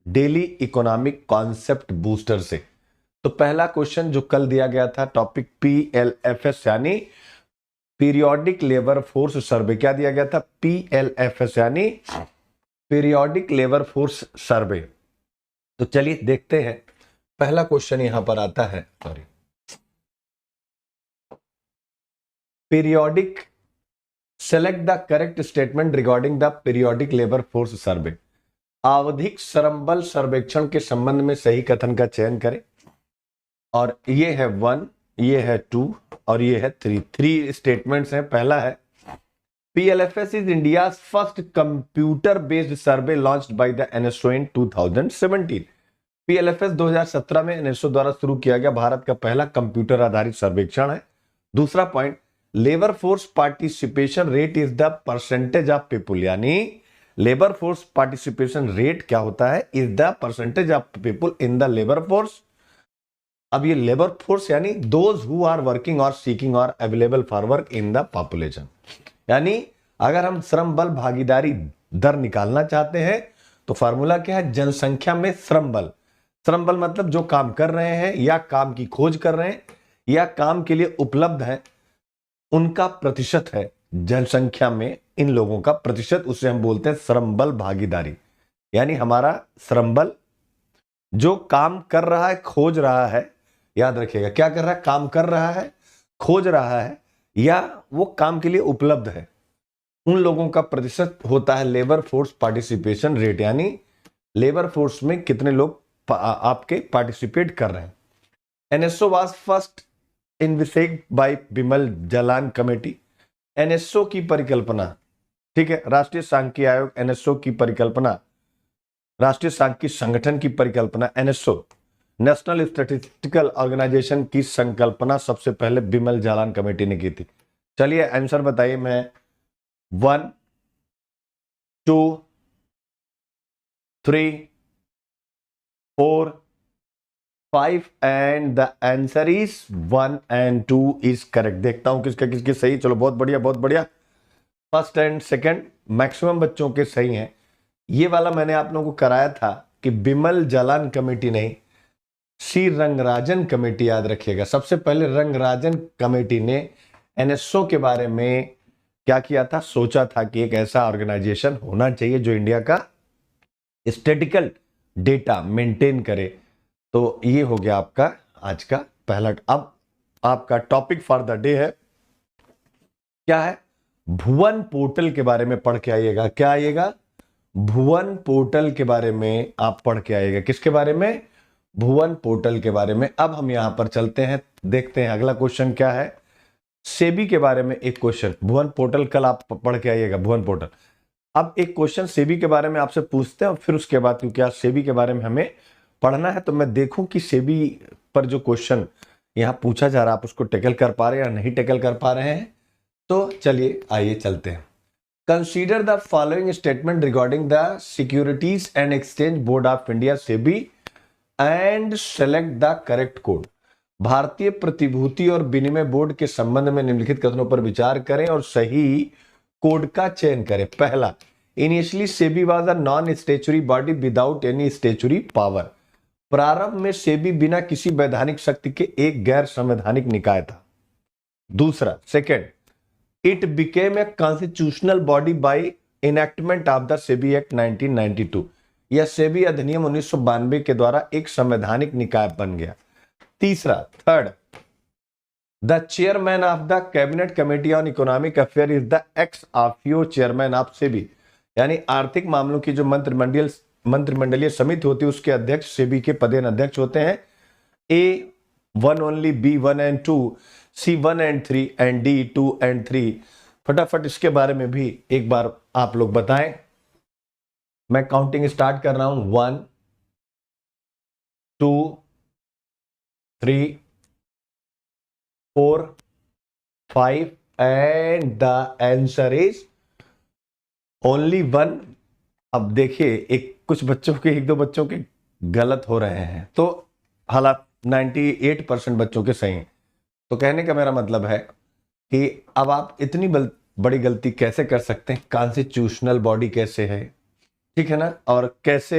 Daily economic concept booster से। तो पहला क्वेश्चन जो कल दिया गया था टॉपिक PLFS यानी पीरियोडिक लेबर फोर्स सर्वे, क्या दिया गया था? PLFS यानी पीरियोडिक लेबर फोर्स सर्वे। तो चलिए देखते हैं, पहला क्वेश्चन यहां पर आता है, sorry, periodic, select the correct statement regarding the periodic labour force survey. आवधिक श्रम बल सर्वेक्षण के संबंध में सही कथन का चयन करें। और ये है 1, ये है 2 और ये है 3। 3 स्टेटमेंट्स हैं। पहला है PLFS is India first computer based survey launched by the NSO in 2017। PLFS 2017 में NSO द्वारा शुरू किया गया भारत का पहला कंप्यूटर आधारित सर्वेक्षण है। दूसरा point, labour force participation rate is the percentage of people, यानी लेबर फोर्स पार्टिसिपेशन रेट क्या होता है? Is the percentage of people in the labour force. अब ये लेबर फोर्स यानी दोज हु आर वर्किंग और सीकिंग और available for work in the population, यानी अगर हम श्रम बल भागीदारी दर निकालना चाहते हैं तो फार्मूला क्या है? जनसंख्या में श्रम बल। श्रम बल मतलब जो काम कर रहे हैं या काम की खोज कर रहे हैं या काम के लिए उपलब्ध है, उनका प्रतिशत है जनसंख्या में इन लोगों का प्रतिशत, उसे हम बोलते हैं श्रम बल भागीदारी। यानी हमारा श्रम बल जो काम कर रहा है, खोज रहा है, याद रखिएगा क्या कर रहा है? काम कर रहा है, खोज रहा है या वो काम के लिए उपलब्ध है, उन लोगों का प्रतिशत होता है लेबर फोर्स पार्टिसिपेशन रेट, यानी लेबर फोर्स में कितने लोग आपके पार्टिसिपेट कर रहे हैं। NSO was first envisaged by Bimal Jalan committee. NSO की परिकल्पना, ठीक है, राष्ट्रीय सांख्यिकी आयोग NSO की परिकल्पना, राष्ट्रीय सांख्यिकी संगठन की परिकल्पना NSO, नेशनल स्टैटिस्टिकल ऑर्गेनाइजेशन की संकल्पना सबसे पहले बिमल जालान कमेटी ने की थी। चलिए आंसर बताइए। मैं 1, 2, 3, 4, 5 and the answer is 1 and 2 is correct. देखता हूं किसका किसके सही। चलो बहुत बढ़िया बहुत बढ़िया। फर्स्ट एंड सेकंड मैक्सिमम बच्चों के सही हैं। ये वाला मैंने आप लोगों को कराया था कि बिमल जालान कमेटी नहीं, सी रंगराजन कमेटी, याद रखिएगा। सबसे पहले रंगराजन कमेटी ने NSO के बारे में क्या किया था? सोचा था कि एक ऐसा ऑर्गेनाइजेशन होना चाहिए जो इंडिया का स्टैटिस्टिकल डेटा मेंटेन करे। तो ये हो गया आपका आज का पहला। अब आपका टॉपिक फॉर द डे है, क्या है? भुवन पोर्टल के बारे में पढ़ के आइएगा। क्या आइएगा? भुवन पोर्टल के बारे में आप पढ़ के आइएगा। किसके बारे में? भुवन पोर्टल के बारे में। अब हम यहां पर चलते हैं, देखते हैं अगला क्वेश्चन क्या है। सेबी के बारे में एक क्वेश्चन, भुवन पोर्टल कल आप पढ़ के आइएगा, भुवन पोर्टल। अब एक क्वेश्चन सेबी के बारे में आपसे पूछते हैं और फिर उसके बाद क्योंकि आज सेबी के बारे में हमें पढ़ना है तो मैं देखूं कि सेबी पर जो क्वेश्चन यहां पूछा जा रहा है आप उसको टैकल कर पा रहे हैं या नहीं टैकल कर पा रहे हैं। तो चलिए आइए चलते हैं। Consider the following statement regarding the securities and exchange board of India SEBI and select the correct code. भारतीय प्रतिभूति और विनिमय बोर्ड के संबंध में निम्नलिखित कथनों पर विचार करें और सही कोड का चयन करें। पहला, initially SEBI was a non statutory body without any statutory power. प्रारंभ में सेबी बिना किसी वैधानिक शक्ति के एक गैर संवैधानिक निकाय था। दूसरा, second, it became a constitutional body by enactment of the SEBI act 1992। यह सेबी अधिनियम 1992 के द्वारा एक संवैधानिक निकाय बन गया। तीसरा, third, the chairman of the cabinet committee on economic affair is the ex officio chairman of SEBI, यानी आर्थिक मामलों की जो मंत्रिमंडलीय समिति होती है उसके अध्यक्ष सेबी के पदेन अध्यक्ष होते हैं। A1 only, B1 and 2, C1 and 3 and D2 and 3। फटाफट इसके बारे में भी एक बार आप लोग बताएं। मैं काउंटिंग स्टार्ट कर रहा हूं। 1, 2, 3, 4, 5 and the answer is only 1। अब देखिए कुछ बच्चों के, एक दो बच्चों के गलत हो रहे हैं, तो हालात 98% बच्चों के सही हैं। तो कहने का मेरा मतलब है कि अब आप इतनी बड़ी गलती कैसे कर सकते हैं? कॉन्स्टिट्यूशनल बॉडी कैसे है, ठीक है ना, और कैसे